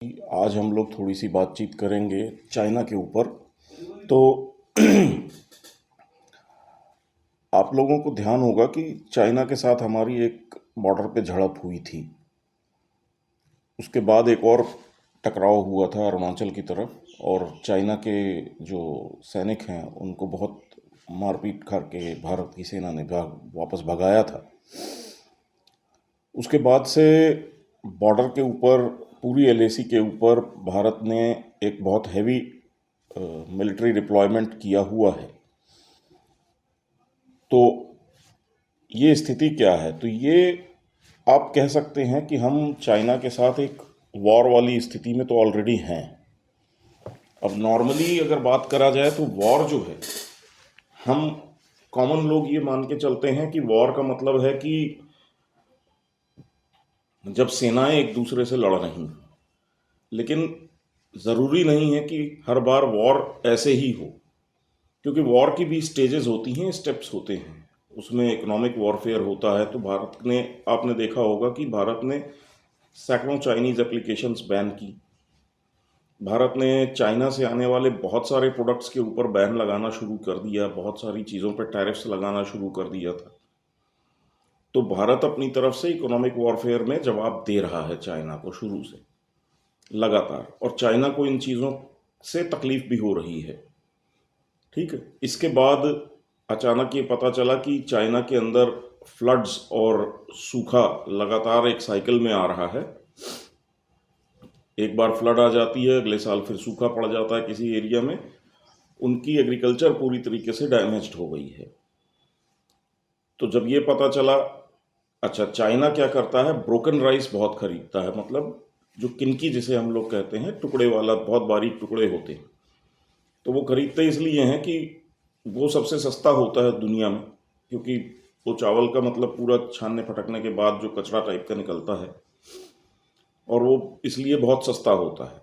आज हम लोग थोड़ी सी बातचीत करेंगे चाइना के ऊपर। तो आप लोगों को ध्यान होगा कि चाइना के साथ हमारी एक बॉर्डर पे झड़प हुई थी। उसके बाद एक और टकराव हुआ था अरुणाचल की तरफ, और चाइना के जो सैनिक हैं उनको बहुत मारपीट करके भारत की सेना ने वापस भगाया था। उसके बाद से बॉर्डर के ऊपर, पूरी एलएसी के ऊपर भारत ने एक बहुत हैवी मिलिट्री डिप्लॉयमेंट किया हुआ है। तो ये स्थिति क्या है? तो ये आप कह सकते हैं कि हम चाइना के साथ एक वॉर वाली स्थिति में तो ऑलरेडी हैं। अब नॉर्मली अगर बात करा जाए तो वॉर जो है, हम कॉमन लोग ये मान के चलते हैं कि वॉर का मतलब है कि जब सेनाएं एक दूसरे से लड़ रही हैं। लेकिन ज़रूरी नहीं है कि हर बार वॉर ऐसे ही हो, क्योंकि वॉर की भी स्टेजेस होती हैं, स्टेप्स होते हैं। उसमें इकोनॉमिक वॉरफेयर होता है। तो भारत ने, आपने देखा होगा कि भारत ने सैकड़ों चाइनीज़ एप्लीकेशंस बैन की। भारत ने चाइना से आने वाले बहुत सारे प्रोडक्ट्स के ऊपर बैन लगाना शुरू कर दिया, बहुत सारी चीज़ों पर टैरिफ्स लगाना शुरू कर दिया था। तो भारत अपनी तरफ से इकोनॉमिक वॉरफेयर में जवाब दे रहा है चाइना को शुरू से लगातार, और चाइना को इन चीज़ों से तकलीफ भी हो रही है। ठीक है। इसके बाद अचानक ये पता चला कि चाइना के अंदर फ्लड्स और सूखा लगातार एक साइकिल में आ रहा है। एक बार फ्लड आ जाती है, अगले साल फिर सूखा पड़ जाता है किसी एरिया में। उनकी एग्रीकल्चर पूरी तरीके से डैमेज्ड हो गई है। तो जब ये पता चला, अच्छा चाइना क्या करता है, ब्रोकन राइस बहुत खरीदता है, मतलब जो किनकी जिसे हम लोग कहते हैं, टुकड़े वाला, बहुत बारीक टुकड़े होते हैं। तो वो खरीदते इसलिए हैं कि वो सबसे सस्ता होता है दुनिया में, क्योंकि वो चावल का मतलब पूरा छानने फटकने के बाद जो कचरा टाइप का निकलता है, और वो इसलिए बहुत सस्ता होता है।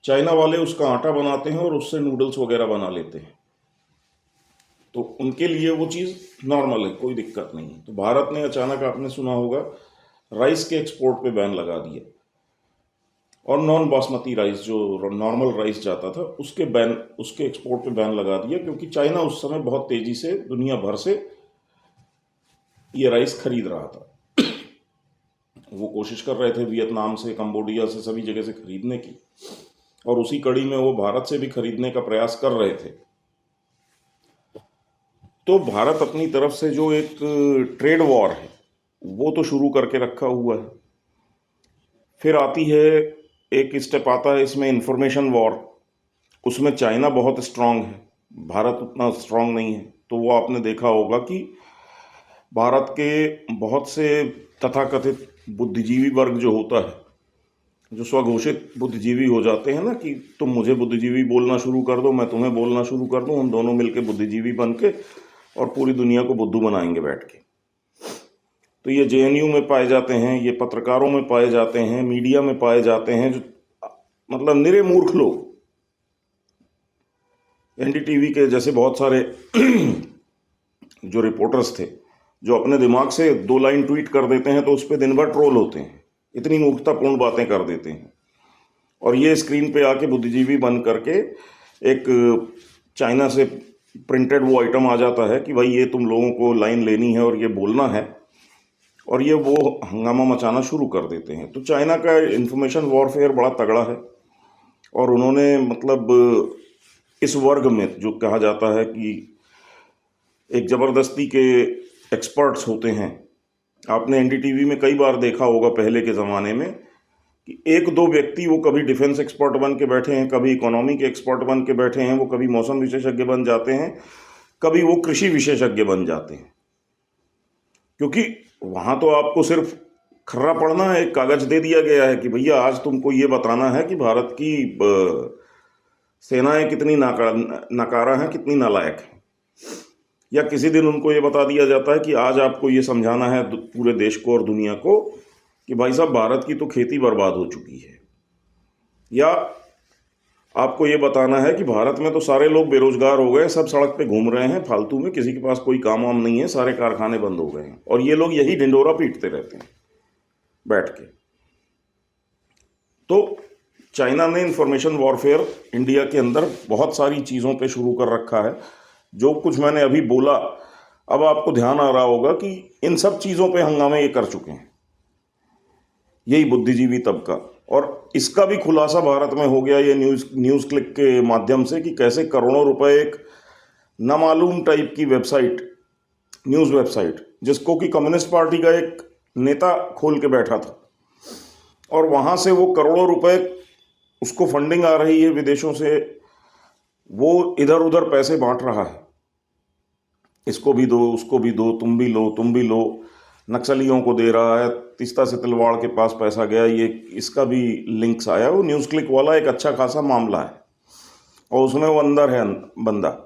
चाइना वाले उसका आटा बनाते हैं और उससे नूडल्स वगैरह बना लेते हैं। तो उनके लिए वो चीज़ नॉर्मल है, कोई दिक्कत नहीं है। तो भारत ने अचानक, आपने सुना होगा, राइस के एक्सपोर्ट पे बैन लगा दिया, और नॉन बासमती राइस, जो नॉर्मल राइस जाता था, उसके एक्सपोर्ट पे बैन लगा दिया, क्योंकि चाइना उस समय बहुत तेज़ी से दुनिया भर से ये राइस खरीद रहा था। वो कोशिश कर रहे थे वियतनाम से, कंबोडिया से, सभी जगह से खरीदने की, और उसी कड़ी में वो भारत से भी खरीदने का प्रयास कर रहे थे। तो भारत अपनी तरफ से जो एक ट्रेड वॉर है वो तो शुरू करके रखा हुआ है। फिर आती है, एक स्टेप आता है इसमें, इंफॉर्मेशन वॉर। उसमें चाइना बहुत स्ट्रांग है, भारत उतना स्ट्रांग नहीं है। तो वो आपने देखा होगा कि भारत के बहुत से तथाकथित बुद्धिजीवी वर्ग जो होता है, जो स्वघोषित बुद्धिजीवी हो जाते हैं ना, कि तुम मुझे बुद्धिजीवी बोलना शुरू कर दो, मैं तुम्हें बोलना शुरू कर दूं, हम दोनों मिलके बुद्धिजीवी बन के और पूरी दुनिया को बुद्धू बनाएंगे बैठ के। तो ये जेएनयू में पाए जाते हैं, ये पत्रकारों में पाए जाते हैं, मीडिया में पाए जाते हैं, जो मतलब निरे मूर्ख लोग। एनडीटीवी के जैसे बहुत सारे जो रिपोर्टर्स थे, जो अपने दिमाग से 2 लाइन ट्वीट कर देते हैं तो उस पर दिन भर ट्रोल होते हैं, इतनी मूर्खतापूर्ण बातें कर देते हैं। और ये स्क्रीन पे आके बुद्धिजीवी बन करके एक चाइना से प्रिंटेड वो आइटम आ जाता है कि भाई ये तुम लोगों को लाइन लेनी है और ये बोलना है, और ये वो हंगामा मचाना शुरू कर देते हैं। तो चाइना का इंफॉर्मेशन वॉरफेयर बड़ा तगड़ा है, और उन्होंने मतलब इस वर्ग में जो कहा जाता है कि एक ज़बरदस्ती के एक्सपर्ट्स होते हैं। आपने एनडीटीवी में कई बार देखा होगा पहले के ज़माने में कि एक दो व्यक्ति, वो कभी डिफेंस एक्सपर्ट बन के बैठे हैं, कभी इकोनॉमी के एक्सपर्ट बन के बैठे हैं, वो कभी मौसम विशेषज्ञ बन जाते हैं, कभी वो कृषि विशेषज्ञ बन जाते हैं। क्योंकि वहाँ तो आपको सिर्फ खर्रा पढ़ना है, एक कागज दे दिया गया है कि भैया आज तुमको ये बताना है कि भारत की सेनाएं कितनी नाकारा हैं, कितनी नालायक हैं। या किसी दिन उनको ये बता दिया जाता है कि आज आपको ये समझाना है पूरे देश को और दुनिया को कि भाई साहब भारत की तो खेती बर्बाद हो चुकी है। या आपको ये बताना है कि भारत में तो सारे लोग बेरोजगार हो गए, सब सड़क पे घूम रहे हैं फालतू में, किसी के पास कोई काम वाम नहीं है, सारे कारखाने बंद हो गए हैं, और ये लोग यही ढिंडोरा पीटते रहते हैं बैठ के। तो चाइना ने इंफॉर्मेशन वॉरफेयर इंडिया के अंदर बहुत सारी चीज़ों पे शुरू कर रखा है। जो कुछ मैंने अभी बोला, अब आपको ध्यान आ रहा होगा कि इन सब चीज़ों पे हंगामे ये कर चुके हैं, यही बुद्धिजीवी तबका। और इसका भी खुलासा भारत में हो गया ये न्यूज़ क्लिक के माध्यम से, कि कैसे करोड़ों रुपए एक नामालूम टाइप की वेबसाइट, न्यूज़ वेबसाइट, जिसको कि कम्युनिस्ट पार्टी का एक नेता खोल के बैठा था, और वहाँ से वो करोड़ों रुपए, उसको फंडिंग आ रही है विदेशों से, वो इधर उधर पैसे बांट रहा है, इसको भी दो, उसको भी दो, तुम भी लो, तुम भी लो, नक्सलियों को दे रहा है, तीस्ता से तलवाड़ के पास पैसा गया, ये इसका भी लिंक्स आया। वो न्यूज़ क्लिक वाला एक अच्छा खासा मामला है, और उसमें वो अंदर है बंदा।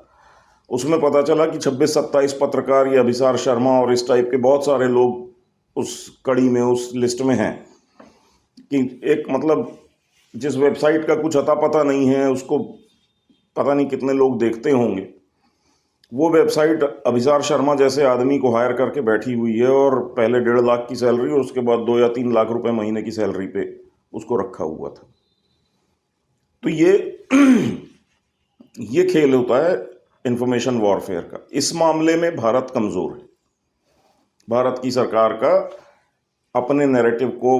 उसमें पता चला कि 26-27 पत्रकार, ये अभिसार शर्मा और इस टाइप के बहुत सारे लोग उस कड़ी में, उस लिस्ट में हैं, कि एक मतलब जिस वेबसाइट का कुछ अता पता नहीं है, उसको पता नहीं कितने लोग देखते होंगे, वो वेबसाइट अभिसार शर्मा जैसे आदमी को हायर करके बैठी हुई है, और पहले 1.5 लाख की सैलरी और उसके बाद 2 या 3 लाख रुपए महीने की सैलरी पे उसको रखा हुआ था। तो ये खेल होता है इंफॉर्मेशन वॉरफेयर का। इस मामले में भारत कमज़ोर है। भारत की सरकार का अपने नैरेटिव को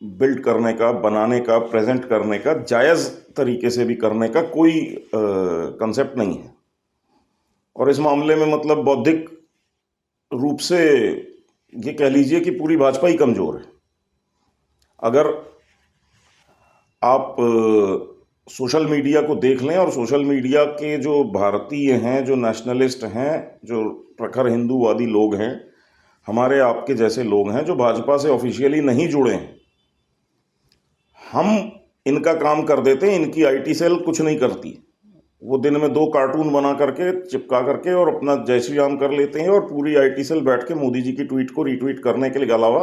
बिल्ड करने का, बनाने का, प्रेजेंट करने का, जायज़ तरीके से भी करने का कोई कंसेप्ट नहीं है। और इस मामले में मतलब बौद्धिक रूप से ये कह लीजिए कि पूरी भाजपा ही कमज़ोर है। अगर आप सोशल मीडिया को देख लें, और सोशल मीडिया के जो भारतीय हैं, जो नेशनलिस्ट हैं, जो प्रखर हिंदूवादी लोग हैं, हमारे आपके जैसे लोग हैं, जो भाजपा से ऑफिशियली नहीं जुड़े हैं, हम इनका काम कर देते हैं। इनकी आईटी सेल कुछ नहीं करती। वो दिन में 2 कार्टून बना करके, चिपका करके, और अपना जय श्री राम कर लेते हैं, और पूरी आईटी सेल बैठ के मोदी जी की ट्वीट को रीट्वीट करने के अलावा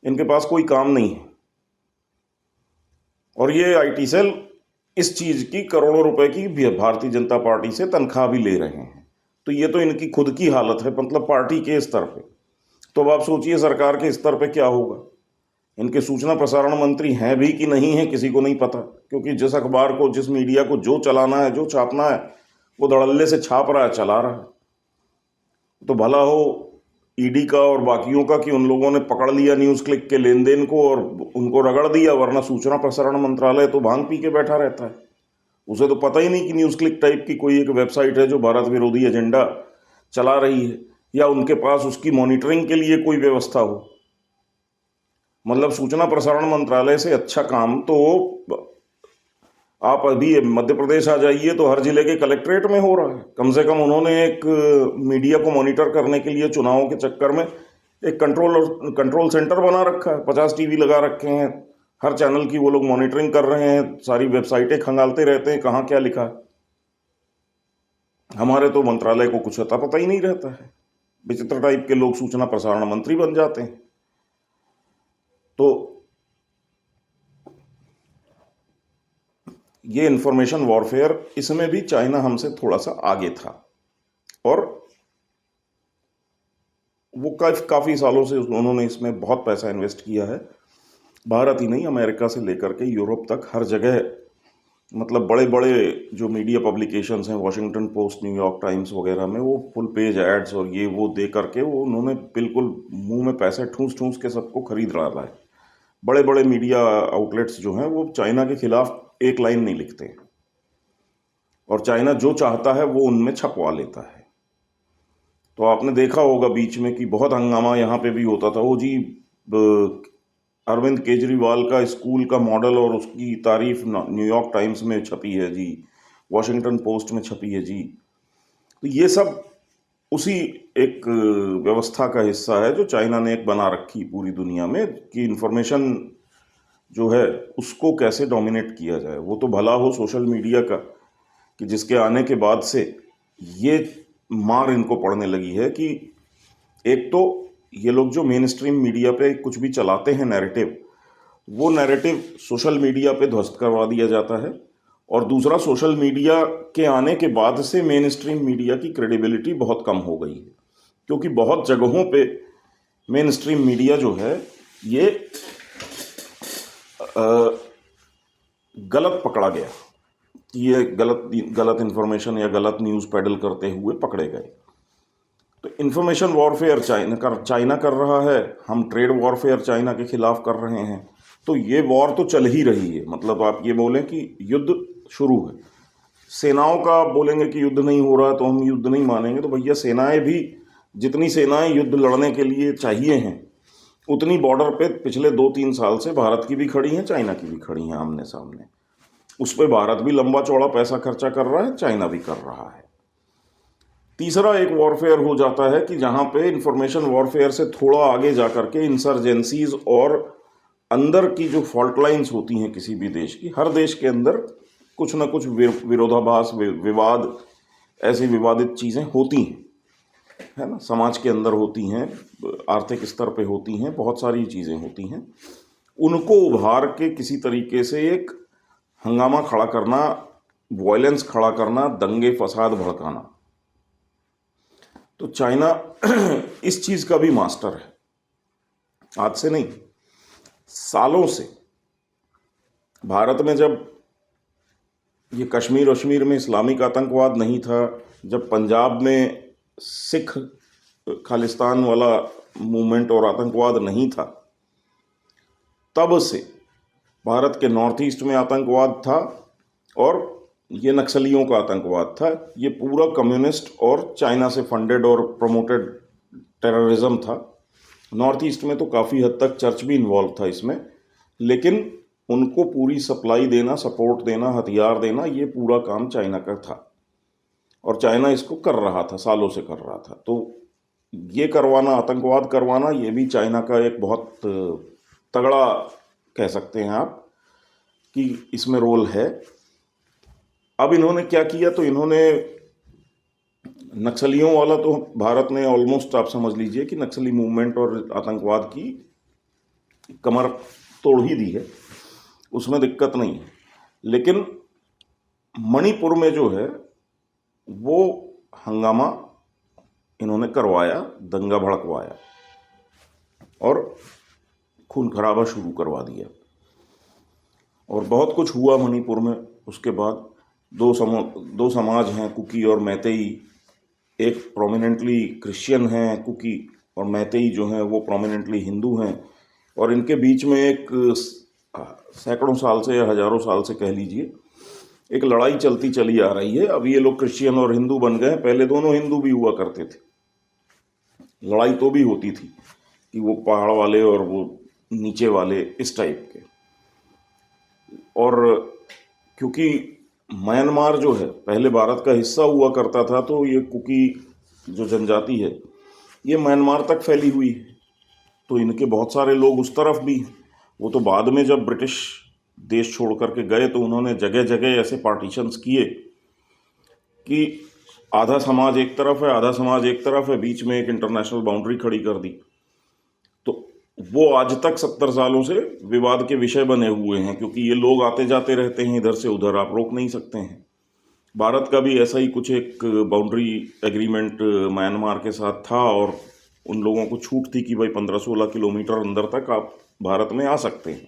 इनके पास कोई काम नहीं है। और ये आईटी सेल इस चीज़ की करोड़ों रुपए की भारतीय जनता पार्टी से तनख्वाह भी ले रहे हैं। तो ये तो इनकी खुद की हालत है, मतलब पार्टी के स्तर पे। तो अब आप सोचिए सरकार के स्तर पे क्या होगा। इनके सूचना प्रसारण मंत्री हैं भी कि नहीं है, किसी को नहीं पता, क्योंकि जिस अखबार को, जिस मीडिया को जो चलाना है, जो छापना है, वो धड़ल्ले से छाप रहा है, चला रहा है। तो भला हो ईडी का और बाकियों का कि उन लोगों ने पकड़ लिया न्यूज़ क्लिक के लेन देन को और उनको रगड़ दिया, वरना सूचना प्रसारण मंत्रालय तो भांग पी के बैठा रहता है। उसे तो पता ही नहीं कि न्यूज़ क्लिक टाइप की कोई एक वेबसाइट है जो भारत विरोधी एजेंडा चला रही है, या उनके पास उसकी मॉनिटरिंग के लिए कोई व्यवस्था हो। मतलब सूचना प्रसारण मंत्रालय से अच्छा काम तो आप अभी मध्य प्रदेश आ जाइए तो हर जिले के कलेक्ट्रेट में हो रहा है। कम से कम उन्होंने एक मीडिया को मॉनिटर करने के लिए चुनावों के चक्कर में एक कंट्रोल सेंटर बना रखा है। 50 टीवी लगा रखे हैं, हर चैनल की वो लोग मॉनिटरिंग कर रहे हैं, सारी वेबसाइटें खंगालते रहते हैं कहाँ क्या लिखा है। हमारे तो मंत्रालय को कुछ अता पता ही नहीं रहता है। विचित्र टाइप के लोग सूचना प्रसारण मंत्री बन जाते हैं। तो ये इंफॉर्मेशन वॉरफेयर, इसमें भी चाइना हमसे थोड़ा सा आगे था, और वो काफ़ी सालों से उन्होंने इसमें बहुत पैसा इन्वेस्ट किया है। भारत ही नहीं, अमेरिका से लेकर के यूरोप तक हर जगह, मतलब बड़े बड़े जो मीडिया पब्लिकेशंस हैं, वॉशिंगटन पोस्ट, न्यूयॉर्क टाइम्स वगैरह में, वो फुल पेज एड्स और ये वो दे करके वो उन्होंने बिल्कुल मुंह में पैसे ठूंस ठूंस के सबको खरीद रहा है। बड़े बड़े मीडिया आउटलेट्स जो हैं वो चाइना के खिलाफ एक लाइन नहीं लिखते, और चाइना जो चाहता है वो उनमें छपवा लेता है। तो आपने देखा होगा बीच में कि बहुत हंगामा यहाँ पे भी होता था। वो जी अरविंद केजरीवाल का स्कूल का मॉडल और उसकी तारीफ न्यूयॉर्क टाइम्स में छपी है जी, वॉशिंगटन पोस्ट में छपी है जी। तो ये सब उसी एक व्यवस्था का हिस्सा है जो चाइना ने एक बना रखी पूरी दुनिया में, कि इन्फॉर्मेशन जो है उसको कैसे डोमिनेट किया जाए। वो तो भला हो सोशल मीडिया का, कि जिसके आने के बाद से ये मार इनको पड़ने लगी है कि एक तो ये लोग जो मेन स्ट्रीम मीडिया पे कुछ भी चलाते हैं नैरेटिव, वो नैरेटिव सोशल मीडिया पे ध्वस्त करवा दिया जाता है। और दूसरा, सोशल मीडिया के आने के बाद से मेन स्ट्रीम मीडिया की क्रेडिबिलिटी बहुत कम हो गई है, क्योंकि बहुत जगहों पे मेन स्ट्रीम मीडिया जो है ये गलत पकड़ा गया, ये गलत इन्फॉर्मेशन या गलत न्यूज़ पेडल करते हुए पकड़े गए। तो इंफॉर्मेशन वॉरफेयर चाइना कर रहा है, हम ट्रेड वॉरफेयर चाइना के खिलाफ कर रहे हैं। तो ये वॉर तो चल ही रही है, मतलब आप ये बोलें कि युद्ध शुरू है। सेनाओं का आप बोलेंगे कि युद्ध नहीं हो रहा तो हम युद्ध नहीं मानेंगे, तो भैया सेनाएं भी, जितनी सेनाएं युद्ध लड़ने के लिए चाहिए हैं उतनी बॉर्डर पे पिछले 2-3 साल से भारत की भी खड़ी हैं, चाइना की भी खड़ी हैं आमने सामने। उस पर भारत भी लंबा चौड़ा पैसा खर्चा कर रहा है, चाइना भी कर रहा है। तीसरा एक वॉरफेयर हो जाता है कि जहां पे इंफॉर्मेशन वॉरफेयर से थोड़ा आगे जा करके इंसर्जेंसीज और अंदर की जो फॉल्ट लाइन्स होती हैं किसी भी देश की, हर देश के अंदर कुछ ना कुछ विरोधाभास, विवाद, ऐसी विवादित चीज़ें होती हैं, है ना। समाज के अंदर होती हैं, आर्थिक स्तर पे होती हैं, बहुत सारी चीज़ें होती हैं। उनको उभार के किसी तरीके से एक हंगामा खड़ा करना, वायलेंस खड़ा करना, दंगे फसाद भड़काना। तो चाइना इस चीज़ का भी मास्टर है, आज से नहीं, सालों से। भारत में जब ये कश्मीर में इस्लामिक आतंकवाद नहीं था, जब पंजाब में सिख खालिस्तान वाला मूवमेंट और आतंकवाद नहीं था, तब से भारत के नॉर्थ ईस्ट में आतंकवाद था और ये नक्सलियों का आतंकवाद था। ये पूरा कम्युनिस्ट और चाइना से फंडेड और प्रमोटेड टेररिज्म था। नॉर्थ ईस्ट में तो काफ़ी हद तक चर्च भी इन्वॉल्व था इसमें, लेकिन उनको पूरी सप्लाई देना, सपोर्ट देना, हथियार देना, ये पूरा काम चाइना का था और चाइना इसको कर रहा था, सालों से कर रहा था। तो ये करवाना, आतंकवाद करवाना, ये भी चाइना का एक बहुत तगड़ा, कह सकते हैं आप, कि इसमें रोल है। अब इन्होंने क्या किया, तो इन्होंने नक्सलियों वाला तो भारत ने ऑलमोस्ट, आप समझ लीजिए कि नक्सली मूवमेंट और आतंकवाद की कमर तोड़ ही दी है, उसमें दिक्कत नहीं है। लेकिन मणिपुर में जो है वो हंगामा इन्होंने करवाया, दंगा भड़कवाया और खून खराबा शुरू करवा दिया और बहुत कुछ हुआ मणिपुर में। उसके बाद दो समाज हैं, कुकी और मैतेई। एक प्रोमिनेंटली क्रिश्चियन हैं कुकी, और मैतेई जो हैं वो प्रोमिनेंटली हिंदू हैं। और इनके बीच में एक सैकड़ों साल से या हजारों साल से कह लीजिए एक लड़ाई चलती चली आ रही है। अब ये लोग क्रिश्चियन और हिंदू बन गए, पहले दोनों हिंदू भी हुआ करते थे। लड़ाई तो भी होती थी कि वो पहाड़ वाले और वो नीचे वाले, इस टाइप के। और क्योंकि म्यांमार जो है पहले भारत का हिस्सा हुआ करता था, तो ये कुकी जो जनजाति है ये म्यांमार तक फैली हुई है, तो इनके बहुत सारे लोग उस तरफ भी हैं। वो तो बाद में जब ब्रिटिश देश छोड़ करके गए तो उन्होंने जगह जगह ऐसे पार्टीशंस किए कि आधा समाज एक तरफ है, आधा समाज एक तरफ है, बीच में एक इंटरनेशनल बाउंड्री खड़ी कर दी। तो वो आज तक 70 सालों से विवाद के विषय बने हुए हैं, क्योंकि ये लोग आते जाते रहते हैं इधर से उधर, आप रोक नहीं सकते हैं। भारत का भी ऐसा ही कुछ एक बाउंड्री एग्रीमेंट म्यांमार के साथ था और उन लोगों को छूट थी कि भाई 15-16 किलोमीटर अंदर तक आप भारत में आ सकते हैं,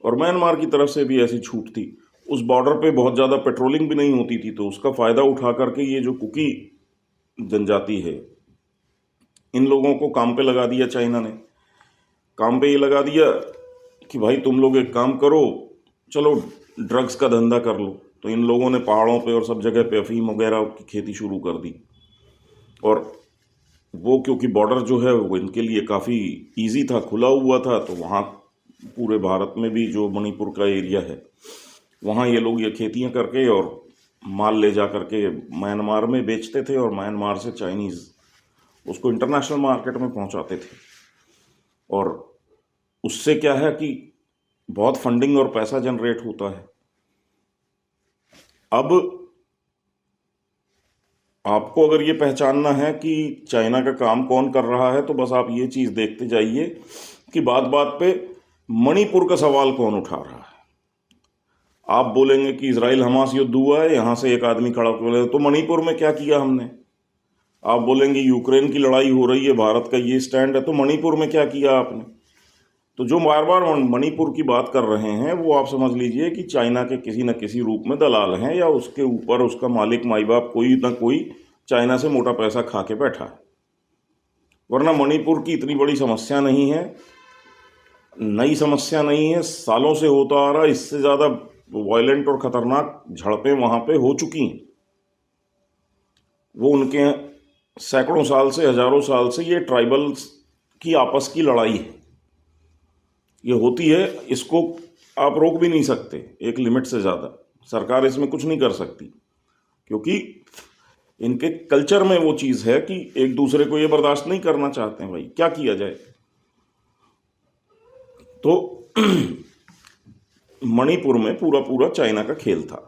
और म्यांमार की तरफ से भी ऐसी छूट थी। उस बॉर्डर पे बहुत ज़्यादा पेट्रोलिंग भी नहीं होती थी, तो उसका फ़ायदा उठा करके ये जो कुकी जनजाति है, इन लोगों को काम पे लगा दिया चाइना ने। काम पे ये लगा दिया कि भाई तुम लोग एक काम करो, चलो ड्रग्स का धंधा कर लो। तो इन लोगों ने पहाड़ों पे और सब जगह पे अफीम वगैरह की खेती शुरू कर दी। और वो क्योंकि बॉर्डर जो है वो इनके लिए काफ़ी इजी था, खुला हुआ था, तो वहाँ पूरे भारत में भी जो मणिपुर का एरिया है वहाँ ये लोग ये खेतियाँ करके और माल ले जा करके म्यांमार में बेचते थे, और म्यांमार से चाइनीज़ उसको इंटरनेशनल मार्केट में पहुँचाते थे। और उससे क्या है कि बहुत फंडिंग और पैसा जनरेट होता है। अब आपको अगर ये पहचानना है कि चाइना का काम कौन कर रहा है, तो बस आप ये चीज़ देखते जाइए कि बात बात पे मणिपुर का सवाल कौन उठा रहा है। आप बोलेंगे कि इजराइल हमास युद्ध हुआ है, यहाँ से एक आदमी खड़ा बोले तो मणिपुर में क्या किया हमने। आप बोलेंगे यूक्रेन की लड़ाई हो रही है, भारत का ये स्टैंड है, तो मणिपुर में क्या किया आपने। तो जो बार बार मणिपुर की बात कर रहे हैं वो आप समझ लीजिए कि चाइना के किसी न किसी रूप में दलाल हैं, या उसके ऊपर उसका मालिक माई बाप कोई ना कोई चाइना से मोटा पैसा खा के बैठा है। वरना मणिपुर की इतनी बड़ी समस्या नहीं है, नई समस्या नहीं है, सालों से होता आ रहा। इससे ज़्यादा वायलेंट और ख़तरनाक झड़पें वहाँ पे हो चुकी हैं। वो उनके सैकड़ों साल से, हजारों साल से ये ट्राइबल्स की आपस की लड़ाई है, ये होती है। इसको आप रोक भी नहीं सकते, एक लिमिट से ज़्यादा सरकार इसमें कुछ नहीं कर सकती, क्योंकि इनके कल्चर में वो चीज़ है कि एक दूसरे को ये बर्दाश्त नहीं करना चाहते हैं। भाई क्या किया जाए। तो मणिपुर में पूरा पूरा चाइना का खेल था।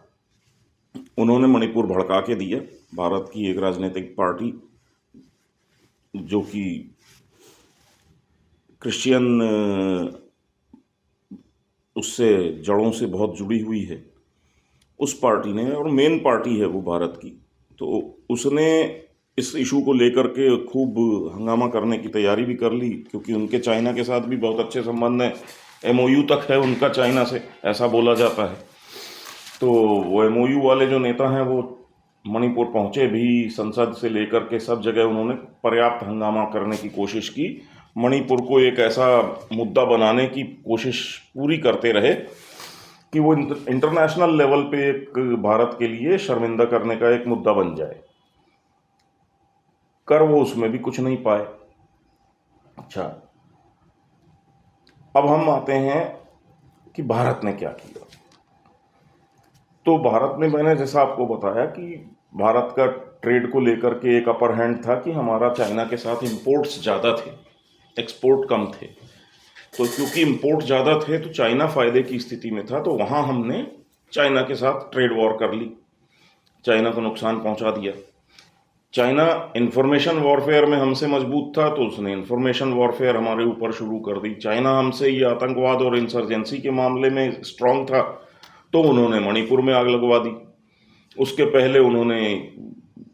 उन्होंने मणिपुर भड़का के दिया। भारत की एक राजनीतिक पार्टी जो कि क्रिश्चियन उससे जड़ों से बहुत जुड़ी हुई है, उस पार्टी ने, और मेन पार्टी है वो भारत की, तो उसने इस इशू को लेकर के खूब हंगामा करने की तैयारी भी कर ली, क्योंकि उनके चाइना के साथ भी बहुत अच्छे संबंध हैं। एमओयू तक है उनका चाइना से, ऐसा बोला जाता है। तो वो एमओयू वाले जो नेता हैं वो मणिपुर पहुंचे भी, संसद से लेकर के सब जगह उन्होंने पर्याप्त हंगामा करने की कोशिश की। मणिपुर को एक ऐसा मुद्दा बनाने की कोशिश पूरी करते रहे कि वो इंटरनेशनल लेवल पे एक भारत के लिए शर्मिंदा करने का एक मुद्दा बन जाए। कर वो उसमें भी कुछ नहीं पाए। अच्छा, अब हम आते हैं कि भारत ने क्या किया। तो भारत ने, मैंने जैसा आपको बताया कि भारत का ट्रेड को लेकर के एक अपर हैंड था कि हमारा चाइना के साथ इंपोर्ट्स ज़्यादा थे, एक्सपोर्ट कम थे। तो क्योंकि इंपोर्ट ज़्यादा थे तो चाइना फ़ायदे की स्थिति में था, तो वहाँ हमने चाइना के साथ ट्रेड वॉर कर ली, चाइना को नुकसान पहुँचा दिया। चाइना इंफॉर्मेशन वॉरफेयर में हमसे मजबूत था, तो उसने इंफॉर्मेशन वॉरफेयर हमारे ऊपर शुरू कर दी। चाइना हमसे ये आतंकवाद और इंसर्जेंसी के मामले में स्ट्रांग था, तो उन्होंने मणिपुर में आग लगवा दी। उसके पहले उन्होंने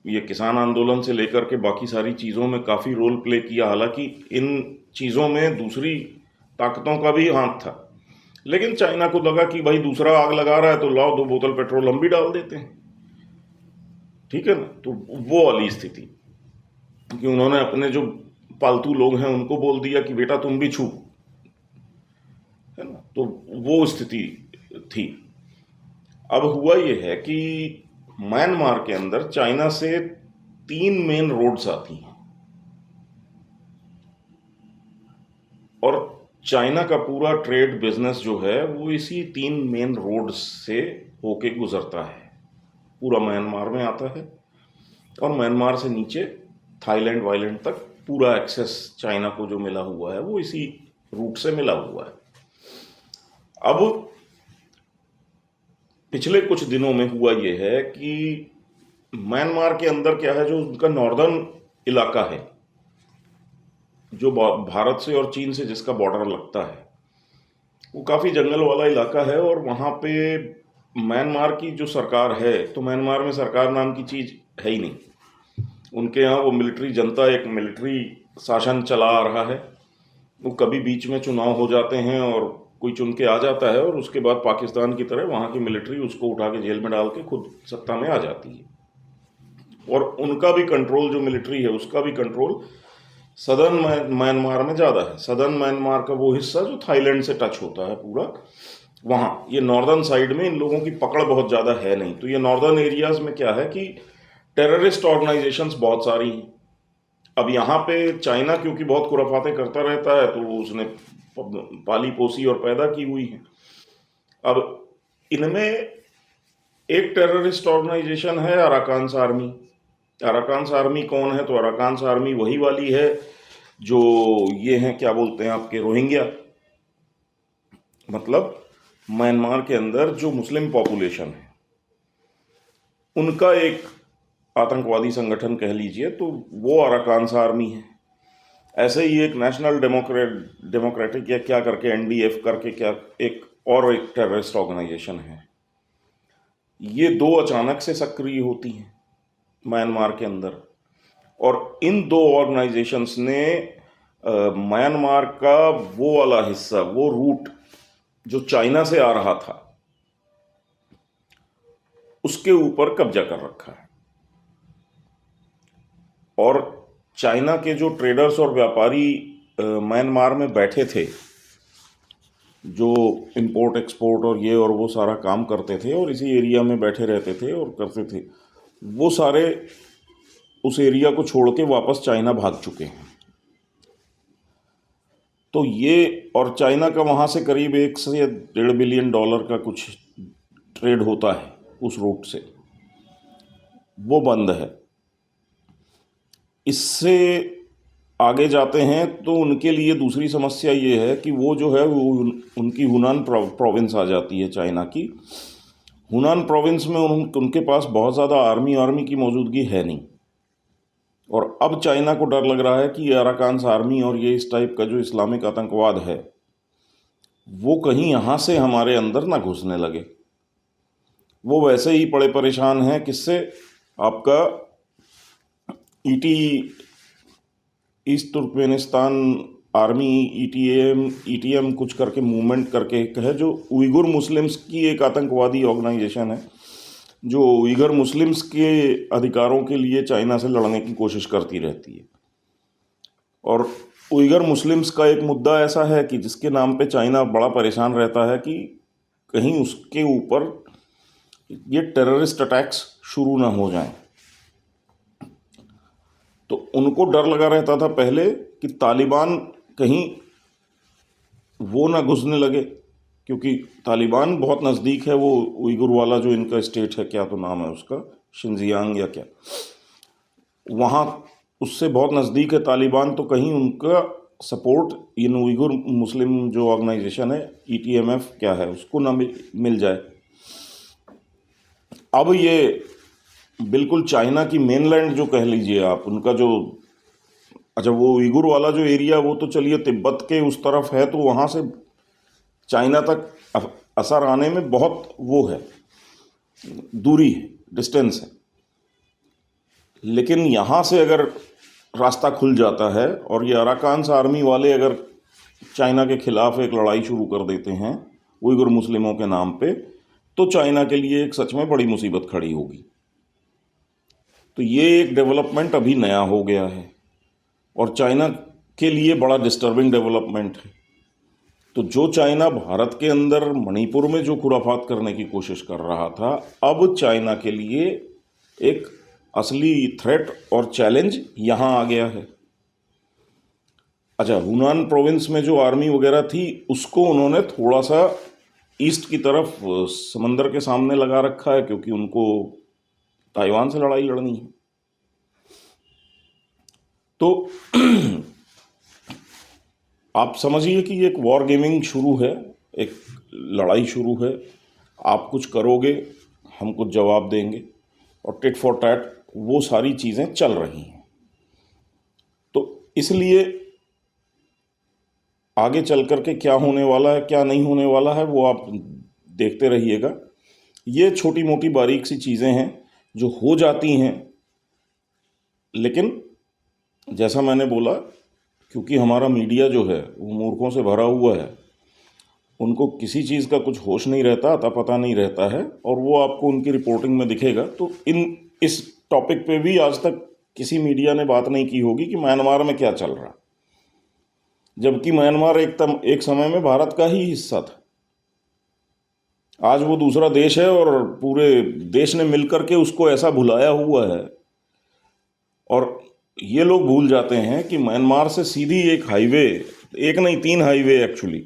ये किसान आंदोलन से लेकर के बाकी सारी चीज़ों में काफ़ी रोल प्ले किया। हालांकि इन चीज़ों में दूसरी ताकतों का भी हाथ था, लेकिन चाइना को लगा कि भाई दूसरा आग लगा रहा है तो लाओ 2 बोतल पेट्रोल हम भी डाल देते हैं, ठीक है ना। तो वो वाली स्थिति कि उन्होंने अपने जो पालतू लोग हैं उनको बोल दिया कि बेटा तुम भी छू, है ना। तो वो स्थिति थी। अब हुआ ये है कि म्यांमार के अंदर चाइना से 3 मेन रोड्स आती हैं, और चाइना का पूरा ट्रेड बिजनेस जो है वो इसी 3 मेन रोड्स से होके गुजरता है, पूरा म्यांमार में आता है। और म्यांमार से नीचे थाईलैंड वाइलैंड तक पूरा एक्सेस चाइना को जो मिला हुआ है वो इसी रूट से मिला हुआ है। अब पिछले कुछ दिनों में हुआ ये है कि म्यांमार के अंदर क्या है, जो उनका नॉर्दर्न इलाका है, जो भारत से और चीन से जिसका बॉर्डर लगता है, वो काफ़ी जंगल वाला इलाका है। और वहाँ पे म्यांमार की जो सरकार है, तो म्यांमार में सरकार नाम की चीज़ है ही नहीं। उनके यहाँ वो मिलिट्री जनता, एक मिलिट्री शासन चला आ रहा है। वो कभी बीच में चुनाव हो जाते हैं और कोई चुन के आ जाता है, और उसके बाद पाकिस्तान की तरह वहाँ की मिलिट्री उसको उठा के जेल में डाल के खुद सत्ता में आ जाती है। और उनका भी कंट्रोल, जो मिलिट्री है उसका भी कंट्रोल सदर्न म्यांमार में ज़्यादा है। सदर्न म्यांमार का वो हिस्सा जो थाईलैंड से टच होता है पूरा, वहाँ, ये नॉर्दर्न साइड में इन लोगों की पकड़ बहुत ज़्यादा है नहीं। तो ये नॉर्दर्न एरियाज़ में क्या है कि टेररिस्ट ऑर्गेनाइजेशंस बहुत सारी हैं। अब यहाँ पे चाइना क्योंकि बहुत खुराफाते करता रहता है, तो उसने पाली पोसी और पैदा की हुई है। अब इनमें एक टेररिस्ट ऑर्गेनाइजेशन है अराकान आर्मी। अराकान आर्मी कौन है? तो अराकान आर्मी वही वाली है जो ये हैं, क्या बोलते हैं आपके, रोहिंग्या। मतलब म्यांमार के अंदर जो मुस्लिम पॉपुलेशन है उनका एक आतंकवादी संगठन कह लीजिए, तो वो अराकान आर्मी है। ऐसे ही एक नेशनल डेमोक्रेटिक या क्या करके, एनडीएफ करके क्या, एक और एक टेररिस्ट ऑर्गेनाइजेशन है। ये 2 अचानक से सक्रिय होती हैं म्यांमार के अंदर, और इन 2 ऑर्गेनाइजेशंस ने म्यांमार का वो वाला हिस्सा, वो रूट जो चाइना से आ रहा था, उसके ऊपर कब्जा कर रखा है। और चाइना के जो ट्रेडर्स और व्यापारी म्यांमार में बैठे थे, जो इंपोर्ट एक्सपोर्ट और ये और वो सारा काम करते थे और इसी एरिया में बैठे रहते थे और करते थे, वो सारे उस एरिया को छोड़ के वापस चाइना भाग चुके हैं। तो ये, और चाइना का वहाँ से करीब 1 से 1.5 बिलियन डॉलर का कुछ ट्रेड होता है उस रूट से, वो बंद है। इससे आगे जाते हैं तो उनके लिए दूसरी समस्या ये है कि वो जो है वो उनकी हुनान प्रोविंस आ जाती है चाइना की। हुनान प्रोविंस में उनके पास बहुत ज़्यादा आर्मी की मौजूदगी है नहीं, और अब चाइना को डर लग रहा है कि ये अराकान आर्मी और ये इस टाइप का जो इस्लामिक आतंकवाद है वो कहीं यहाँ से हमारे अंदर ना घुसने लगे। वो वैसे ही बड़े परेशान हैं किससे, आपका ET, east Turkmenistan army, ETM कुछ करके मूवमेंट करके एक है, जो उइगुर मुस्लिम्स की एक आतंकवादी ऑर्गेनाइजेशन है, जो उइगर मुस्लिम्स के अधिकारों के लिए चाइना से लड़ने की कोशिश करती रहती है। और उइगर मुस्लिम्स का एक मुद्दा ऐसा है कि जिसके नाम पे चाइना बड़ा परेशान रहता है कि कहीं उसके ऊपर ये टेररिस्ट अटैक्स शुरू ना हो जाएं। तो उनको डर लगा रहता था पहले कि तालिबान कहीं वो ना घुसने लगे, क्योंकि तालिबान बहुत नज़दीक है, वो उइगुर वाला जो इनका स्टेट है, क्या तो नाम है उसका, शिनजियांग या क्या, वहाँ उससे बहुत नज़दीक है तालिबान। तो कहीं उनका सपोर्ट इन उइगुर मुस्लिम जो ऑर्गेनाइजेशन है, ईटीएमएफ क्या है, उसको ना मिल जाए। अब ये बिल्कुल चाइना की मेनलैंड जो कह लीजिए आप, उनका जो, अच्छा वो उइगुर वाला जो एरिया वो तो चलिए तिब्बत के उस तरफ है, तो वहाँ से चाइना तक असर आने में बहुत वो है, दूरी है, डिस्टेंस है। लेकिन यहाँ से अगर रास्ता खुल जाता है और ये अराकान आर्मी वाले अगर चाइना के खिलाफ एक लड़ाई शुरू कर देते हैं उइगुर मुस्लिमों के नाम पे, तो चाइना के लिए एक सच में बड़ी मुसीबत खड़ी होगी। तो ये एक डेवलपमेंट अभी नया हो गया है और चाइना के लिए बड़ा डिस्टर्बिंग डेवलपमेंट है। तो जो चाइना भारत के अंदर मणिपुर में जो खुराफात करने की कोशिश कर रहा था, अब चाइना के लिए एक असली थ्रेट और चैलेंज यहाँ आ गया है। अच्छा, हुनान प्रोविंस में जो आर्मी वगैरह थी उसको उन्होंने थोड़ा सा ईस्ट की तरफ समंदर के सामने लगा रखा है, क्योंकि उनको ताइवान से लड़ाई लड़नी है। तो आप समझिए कि एक वॉर गेमिंग शुरू है, एक लड़ाई शुरू है। आप कुछ करोगे, हम कुछ जवाब देंगे, और टिट फॉर टैट वो सारी चीज़ें चल रही हैं। तो इसलिए आगे चल कर के क्या होने वाला है, क्या नहीं होने वाला है, वो आप देखते रहिएगा। ये छोटी मोटी बारीक सी चीज़ें हैं जो हो जाती हैं, लेकिन जैसा मैंने बोला, क्योंकि हमारा मीडिया जो है वो मूर्खों से भरा हुआ है, उनको किसी चीज़ का कुछ होश नहीं रहता, अता पता नहीं रहता है, और वो आपको उनकी रिपोर्टिंग में दिखेगा। तो इस टॉपिक पे भी आज तक किसी मीडिया ने बात नहीं की होगी कि म्यांमार में क्या चल रहा, जबकि म्यांमार एक समय में भारत का ही हिस्सा था। आज वो दूसरा देश है और पूरे देश ने मिलकर के उसको ऐसा भुलाया हुआ है। और ये लोग भूल जाते हैं कि म्यांमार से सीधी एक हाईवे, एक नहीं 3 हाईवे एक्चुअली,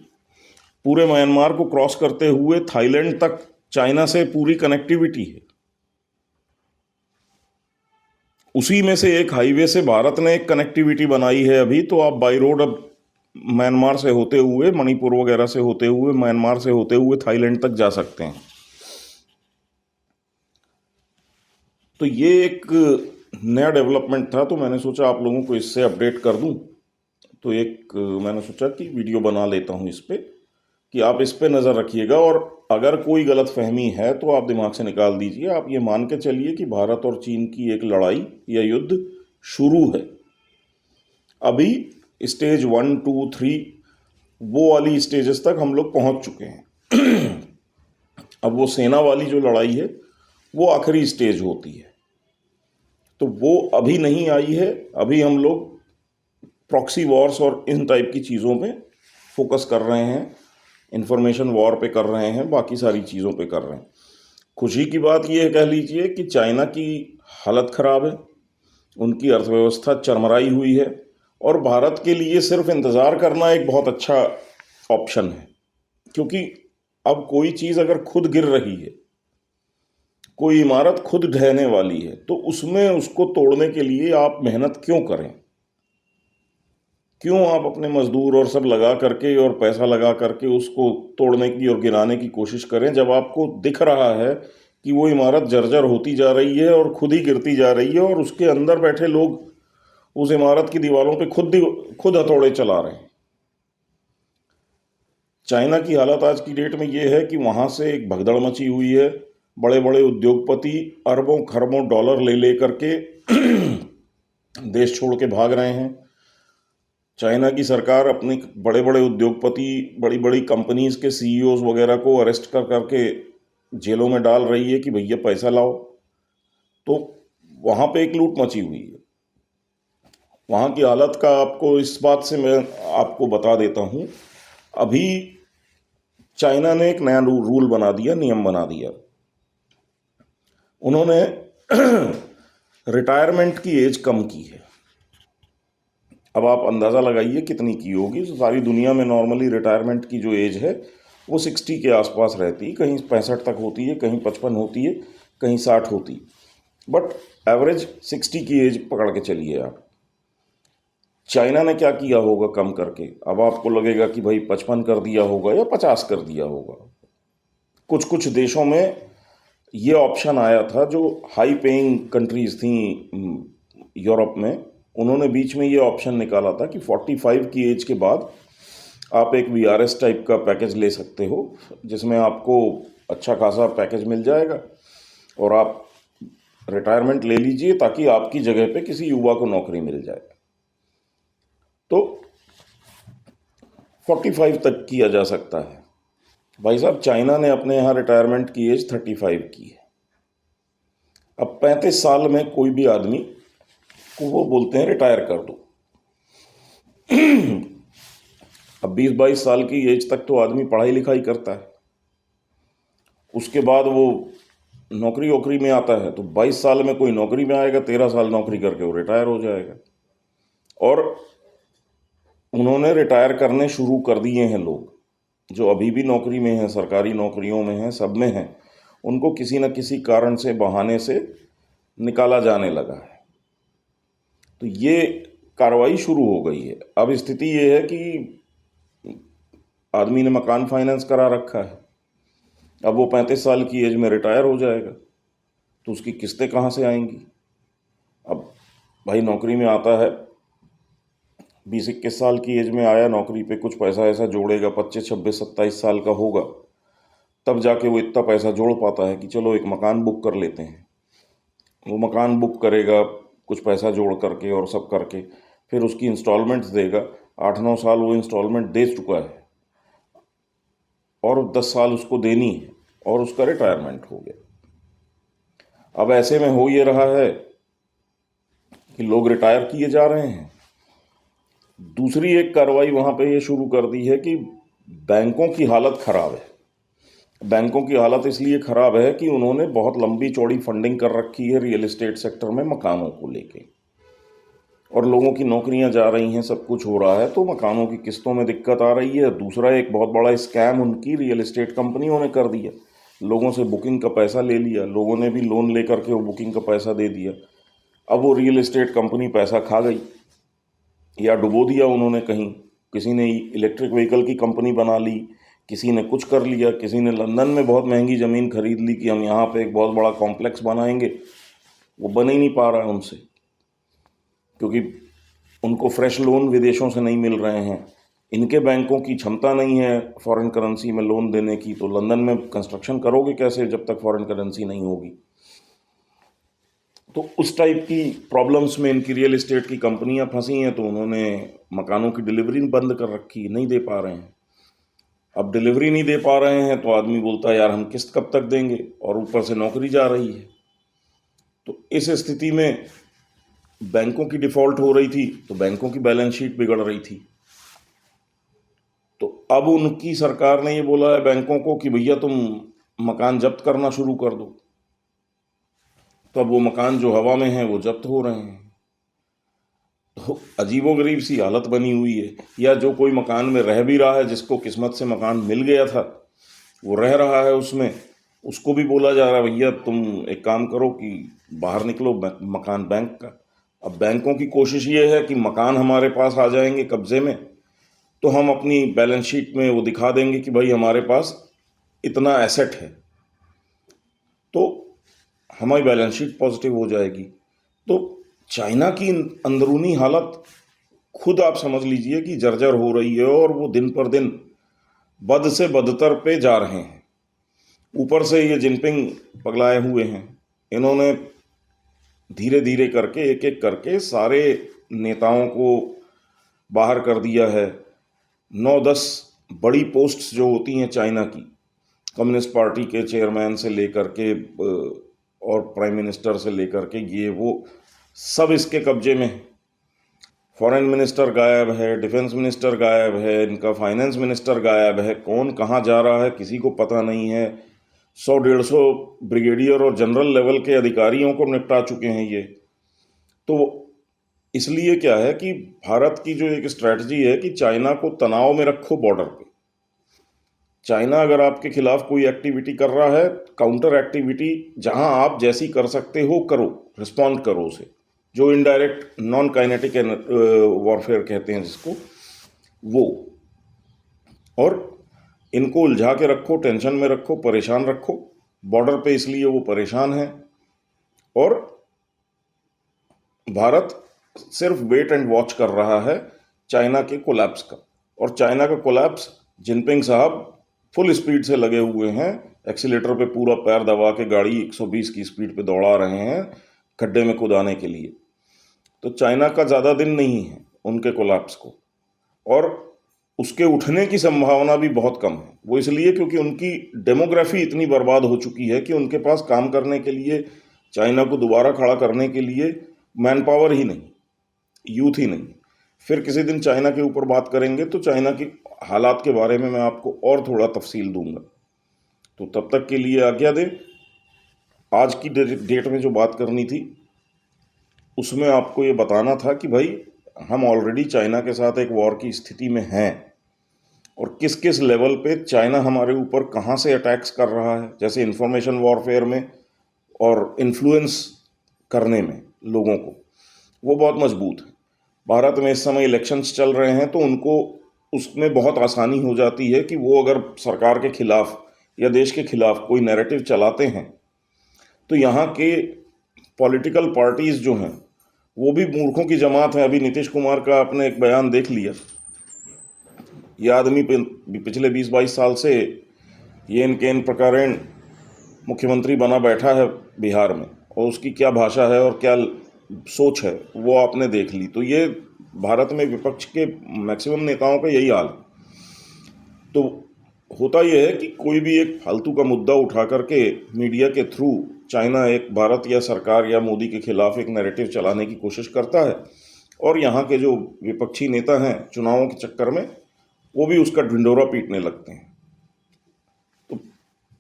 पूरे म्यांमार को क्रॉस करते हुए थाईलैंड तक चाइना से पूरी कनेक्टिविटी है। उसी में से एक हाईवे से भारत ने एक कनेक्टिविटी बनाई है अभी। तो आप बाई रोड अब म्यांमार से होते हुए, मणिपुर वगैरह से होते हुए, म्यांमार से होते हुए थाईलैंड तक जा सकते हैं। तो ये एक नया डेवलपमेंट था, तो मैंने सोचा आप लोगों को इससे अपडेट कर दूं। तो एक मैंने सोचा कि वीडियो बना लेता हूं इस पे, कि आप इस पे नज़र रखिएगा, और अगर कोई गलत फहमी है तो आप दिमाग से निकाल दीजिए। आप ये मान के चलिए कि भारत और चीन की एक लड़ाई या युद्ध शुरू है। अभी स्टेज 1, 2, 3 वो वाली स्टेजेस तक हम लोग पहुंच चुके हैं। अब वो सेना वाली जो लड़ाई है वो आखिरी स्टेज होती है, तो वो अभी नहीं आई है। अभी हम लोग प्रॉक्सी वॉर्स और इन टाइप की चीज़ों पे फोकस कर रहे हैं, इंफॉर्मेशन वॉर पे कर रहे हैं, बाकी सारी चीज़ों पे कर रहे हैं। खुशी की बात यह कह लीजिए कि चाइना की हालत ख़राब है, उनकी अर्थव्यवस्था चरमराई हुई है, और भारत के लिए सिर्फ इंतज़ार करना एक बहुत अच्छा ऑप्शन है। क्योंकि अब कोई चीज़ अगर खुद गिर रही है, कोई इमारत खुद ढहने वाली है, तो उसमें उसको तोड़ने के लिए आप मेहनत क्यों करें? क्यों आप अपने मजदूर और सब लगा करके और पैसा लगा करके उसको तोड़ने की और गिराने की कोशिश करें, जब आपको दिख रहा है कि वो इमारत जर्जर होती जा रही है और खुद ही गिरती जा रही है, और उसके अंदर बैठे लोग उस इमारत की दीवारों पे खुद हथौड़े चला रहे हैं। चाइना की हालत आज की डेट में ये है कि वहाँ से एक भगदड़ मची हुई है। बड़े बड़े उद्योगपति अरबों खरबों डॉलर ले ले करके देश छोड़ के भाग रहे हैं। चाइना की सरकार अपने बड़े बड़े उद्योगपति, बड़ी बड़ी कंपनीज के सीईओज वगैरह को अरेस्ट कर करके जेलों में डाल रही है कि भैया पैसा लाओ। तो वहाँ पे एक लूट मची हुई है। वहाँ की हालत का आपको इस बात से मैं आपको बता देता हूँ। अभी चाइना ने एक नया रूल बना दिया, नियम बना दिया। उन्होंने रिटायरमेंट की एज कम की है। अब आप अंदाज़ा लगाइए कितनी की होगी। तो सारी दुनिया में नॉर्मली रिटायरमेंट की जो एज है वो 60 के आसपास रहती है, कहीं 65 तक होती है, कहीं 55 होती है, कहीं 60 होती है, बट एवरेज 60 की एज पकड़ के चलिए आप। चाइना ने क्या किया होगा कम करके? अब आपको लगेगा कि भाई 55 कर दिया होगा या 50 कर दिया होगा। कुछ कुछ देशों में ये ऑप्शन आया था, जो हाई पेइंग कंट्रीज थी यूरोप में, उन्होंने बीच में ये ऑप्शन निकाला था कि 45 की एज के बाद आप एक वीआरएस टाइप का पैकेज ले सकते हो, जिसमें आपको अच्छा खासा पैकेज मिल जाएगा और आप रिटायरमेंट ले लीजिए ताकि आपकी जगह पे किसी युवा को नौकरी मिल जाए। तो 45 तक किया जा सकता है। भाई साहब, चाइना ने अपने यहाँ रिटायरमेंट की एज 35 की है। अब 35 साल में कोई भी आदमी को वो बोलते हैं रिटायर कर दो। अब 20-22 साल की एज तक तो आदमी पढ़ाई लिखाई करता है, उसके बाद वो नौकरी वोकरी में आता है, तो 22 साल में कोई नौकरी में आएगा, 13 साल नौकरी करके वो रिटायर हो जाएगा। और उन्होंने रिटायर करने शुरू कर दिए हैं लोग जो अभी भी नौकरी में हैं, सरकारी नौकरियों में हैं, सब में हैं, उनको किसी न किसी कारण से, बहाने से निकाला जाने लगा है। तो ये कार्रवाई शुरू हो गई है। अब स्थिति ये है कि आदमी ने मकान फाइनेंस करा रखा है, अब वो 35 साल की एज में रिटायर हो जाएगा, तो उसकी किस्तें कहाँ से आएंगी? अब भाई नौकरी में आता है, 20-21 साल की एज में आया नौकरी पे, कुछ पैसा ऐसा जोड़ेगा, 25, 26, 27 साल का होगा, तब जाके वो इतना पैसा जोड़ पाता है कि चलो एक मकान बुक कर लेते हैं। वो मकान बुक करेगा कुछ पैसा जोड़ करके और सब करके, फिर उसकी इंस्टॉलमेंट्स देगा। 8-9 साल वो इंस्टॉलमेंट दे चुका है और 10 साल उसको देनी है, और उसका रिटायरमेंट हो गया। अब ऐसे में हो ये रहा है कि लोग रिटायर किए जा रहे हैं। दूसरी एक कार्रवाई वहाँ पे ये शुरू कर दी है कि बैंकों की हालत ख़राब है। बैंकों की हालत इसलिए ख़राब है कि उन्होंने बहुत लंबी चौड़ी फंडिंग कर रखी है रियल एस्टेट सेक्टर में मकानों को लेके, और लोगों की नौकरियां जा रही हैं, सब कुछ हो रहा है, तो मकानों की किस्तों में दिक्कत आ रही है। दूसरा एक बहुत बड़ा स्कैम उनकी रियल एस्टेट कंपनियों ने कर दिया, लोगों से बुकिंग का पैसा ले लिया, लोगों ने भी लोन ले करके वो बुकिंग का पैसा दे दिया। अब वो रियल एस्टेट कंपनी पैसा खा गई या डुबो दिया उन्होंने कहीं। किसी ने इलेक्ट्रिक व्हीकल की कंपनी बना ली, किसी ने कुछ कर लिया, किसी ने लंदन में बहुत महंगी ज़मीन खरीद ली कि हम यहाँ पे एक बहुत बड़ा कॉम्प्लेक्स बनाएंगे। वो बन ही नहीं पा रहा है उनसे, क्योंकि उनको फ्रेश लोन विदेशों से नहीं मिल रहे हैं। इनके बैंकों की क्षमता नहीं है फॉरेन करेंसी में लोन देने की, तो लंदन में कंस्ट्रक्शन करोगे कैसे जब तक फॉरेन करेंसी नहीं होगी? तो उस टाइप की प्रॉब्लम्स में इनकी रियल एस्टेट की कंपनियां फंसी हैं, तो उन्होंने मकानों की डिलीवरी बंद कर रखी, नहीं दे पा रहे हैं। अब डिलीवरी नहीं दे पा रहे हैं तो आदमी बोलता है यार हम किस्त कब तक देंगे, और ऊपर से नौकरी जा रही है। तो इस स्थिति में बैंकों की डिफॉल्ट हो रही थी, तो बैंकों की बैलेंस शीट बिगड़ रही थी। तो अब उनकी सरकार ने ये बोला है बैंकों को कि भैया तुम मकान जब्त करना शुरू कर दो। तो अब वो मकान जो हवा में हैं वो जब्त हो रहे हैं। तो अजीबोगरीब सी हालत बनी हुई है। या जो कोई मकान में रह भी रहा है, जिसको किस्मत से मकान मिल गया था, वो रह रहा है उसमें, उसको भी बोला जा रहा है भैया तुम एक काम करो कि बाहर निकलो मकान बैंक का। अब बैंकों की कोशिश ये है कि मकान हमारे पास आ जाएंगे कब्जे में, तो हम अपनी बैलेंस शीट में वो दिखा देंगे कि भाई हमारे पास इतना एसेट है, तो हमारी बैलेंस शीट पॉजिटिव हो जाएगी। तो चाइना की अंदरूनी हालत खुद आप समझ लीजिए कि जर्जर हो रही है, और वो दिन पर दिन बद से बदतर पे जा रहे हैं। ऊपर से ये जिनपिंग पगलाए हुए हैं, इन्होंने धीरे धीरे करके एक एक करके सारे नेताओं को बाहर कर दिया है। 9-10 बड़ी पोस्ट्स जो होती हैं चाइना की, कम्युनिस्ट पार्टी के चेयरमैन से लेकर के और प्राइम मिनिस्टर से लेकर के ये वो सब इसके कब्जे में है। फॉरेन मिनिस्टर गायब है, डिफेंस मिनिस्टर गायब है, इनका फाइनेंस मिनिस्टर गायब है, कौन कहाँ जा रहा है किसी को पता नहीं है। 100-150 ब्रिगेडियर और जनरल लेवल के अधिकारियों को निपटा चुके हैं ये। तो इसलिए क्या है कि भारत की जो एक स्ट्रैटेजी है कि चाइना को तनाव में रखो बॉर्डर पे। चाइना अगर आपके खिलाफ कोई एक्टिविटी कर रहा है, काउंटर एक्टिविटी जहां आप जैसी कर सकते हो करो, रिस्पॉन्ड करो उसे, जो इनडायरेक्ट नॉन काइनेटिक वॉरफेयर कहते हैं जिसको, वो। और इनको उलझा के रखो, टेंशन में रखो, परेशान रखो बॉर्डर पे, इसलिए वो परेशान है। और भारत सिर्फ वेट एंड वॉच कर रहा है चाइना के कोलैप्स का। और चाइना का कोलैप्स, जिनपिंग साहब फुल स्पीड से लगे हुए हैं, एक्सीलेटर पे पूरा पैर दबा के गाड़ी 120 की स्पीड पे दौड़ा रहे हैं खड्डे में कूद आने के लिए। तो चाइना का ज़्यादा दिन नहीं है उनके कोलैप्स को, और उसके उठने की संभावना भी बहुत कम है। वो इसलिए क्योंकि उनकी डेमोग्राफी इतनी बर्बाद हो चुकी है कि उनके पास काम करने के लिए, चाइना को दोबारा खड़ा करने के लिए मैन पावर ही नहीं, यूथ ही नहीं। फिर किसी दिन चाइना के ऊपर बात करेंगे तो चाइना की हालात के बारे में मैं आपको और थोड़ा तफसील दूंगा। तो तब तक के लिए आज्ञा दें। आज की डेट में जो बात करनी थी उसमें आपको ये बताना था कि भाई हम ऑलरेडी चाइना के साथ एक वॉर की स्थिति में हैं, और किस किस लेवल पे चाइना हमारे ऊपर कहाँ से अटैक्स कर रहा है, जैसे इंफॉर्मेशन वॉरफेयर में और इन्फ्लुएंस करने में लोगों को, वो बहुत मजबूत है। भारत में इस समय इलेक्शंस चल रहे हैं, तो उनको उसमें बहुत आसानी हो जाती है कि वो अगर सरकार के खिलाफ या देश के खिलाफ कोई नैरेटिव चलाते हैं, तो यहाँ के पॉलिटिकल पार्टीज जो हैं वो भी मूर्खों की जमात है। अभी नीतीश कुमार का आपने एक बयान देख लिया, ये आदमी पिछले 20-22 साल से ये इनके इन प्रकारेण मुख्यमंत्री बना बैठा है बिहार में, और उसकी क्या भाषा है और क्या सोच है वो आपने देख ली। तो ये भारत में विपक्ष के मैक्सिमम नेताओं का यही हाल है। तो होता यह है कि कोई भी एक फालतू का मुद्दा उठा करके मीडिया के थ्रू चाइना एक भारत या सरकार या मोदी के खिलाफ एक नैरेटिव चलाने की कोशिश करता है, और यहाँ के जो विपक्षी नेता हैं चुनावों के चक्कर में वो भी उसका ढिंढोरा पीटने लगते हैं। तो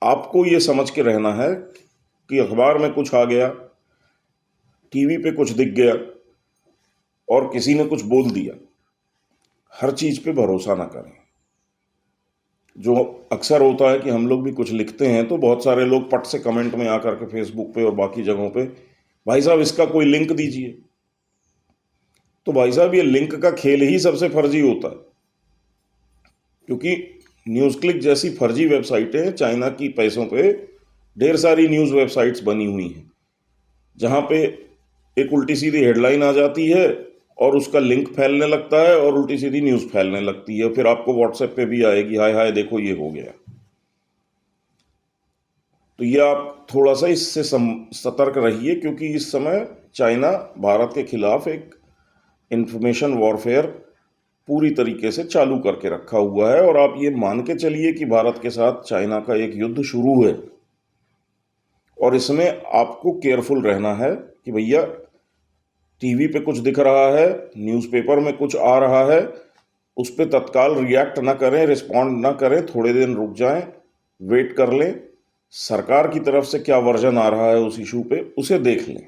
आपको ये समझ के रहना है कि अखबार में कुछ आ गया, टीवी पे कुछ दिख गया और किसी ने कुछ बोल दिया, हर चीज़ पे भरोसा ना करें। जो अक्सर होता है कि हम लोग भी कुछ लिखते हैं तो बहुत सारे लोग पट से कमेंट में आकर के फेसबुक पे और बाकी जगहों पे, भाई साहब इसका कोई लिंक दीजिए। तो भाई साहब ये लिंक का खेल ही सबसे फर्जी होता है, क्योंकि न्यूज़ क्लिक जैसी फर्जी वेबसाइटें चाइना की पैसों पे ढेर सारी न्यूज़ वेबसाइट्स बनी हुई हैं, जहाँ पे एक उल्टी सीधी हेडलाइन आ जाती है और उसका लिंक फैलने लगता है और उल्टी सीधी न्यूज़ फैलने लगती है, फिर आपको व्हाट्सएप पे भी आएगी हाय हाय देखो ये हो गया। तो ये आप थोड़ा सा इससे सतर्क रहिए, क्योंकि इस समय चाइना भारत के खिलाफ एक इंफॉर्मेशन वॉरफेयर पूरी तरीके से चालू करके रखा हुआ है। और आप ये मान के चलिए कि भारत के साथ चाइना का एक युद्ध शुरू है, और इसमें आपको केयरफुल रहना है कि भैया टीवी पे कुछ दिख रहा है, न्यूज़पेपर में कुछ आ रहा है, उस पर तत्काल रिएक्ट ना करें, रिस्पॉन्ड ना करें, थोड़े दिन रुक जाएं, वेट कर लें, सरकार की तरफ से क्या वर्जन आ रहा है उस इशू पे उसे देख लें।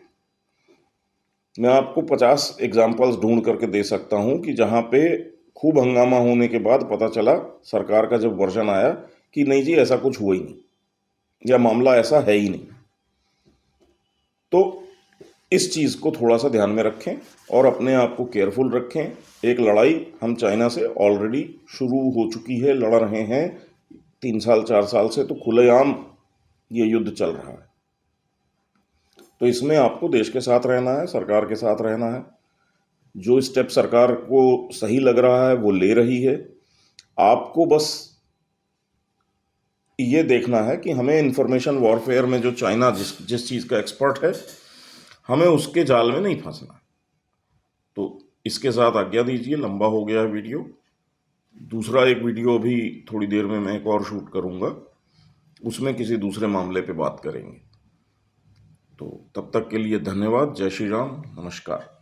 मैं आपको 50 एग्जाम्पल्स ढूंढ करके दे सकता हूं कि जहां पे खूब हंगामा होने के बाद पता चला सरकार का जब वर्जन आया कि नहीं जी ऐसा कुछ हुआ ही नहीं, या मामला ऐसा है ही नहीं। तो इस चीज़ को थोड़ा सा ध्यान में रखें और अपने आप को केयरफुल रखें। एक लड़ाई हम चाइना से ऑलरेडी शुरू हो चुकी है, लड़ रहे हैं 3 साल 4 साल से, तो खुलेआम ये युद्ध चल रहा है। तो इसमें आपको देश के साथ रहना है, सरकार के साथ रहना है। जो स्टेप सरकार को सही लग रहा है वो ले रही है। आपको बस ये देखना है कि हमें इंफॉर्मेशन वॉरफेयर में जो चाइना जिस चीज़ का एक्सपर्ट है, हमें उसके जाल में नहीं फंसना। तो इसके साथ आज्ञा दीजिए, लंबा हो गया है वीडियो। दूसरा एक वीडियो अभी थोड़ी देर में मैं एक और शूट करूँगा, उसमें किसी दूसरे मामले पे बात करेंगे। तो तब तक के लिए धन्यवाद। जय श्री राम, नमस्कार।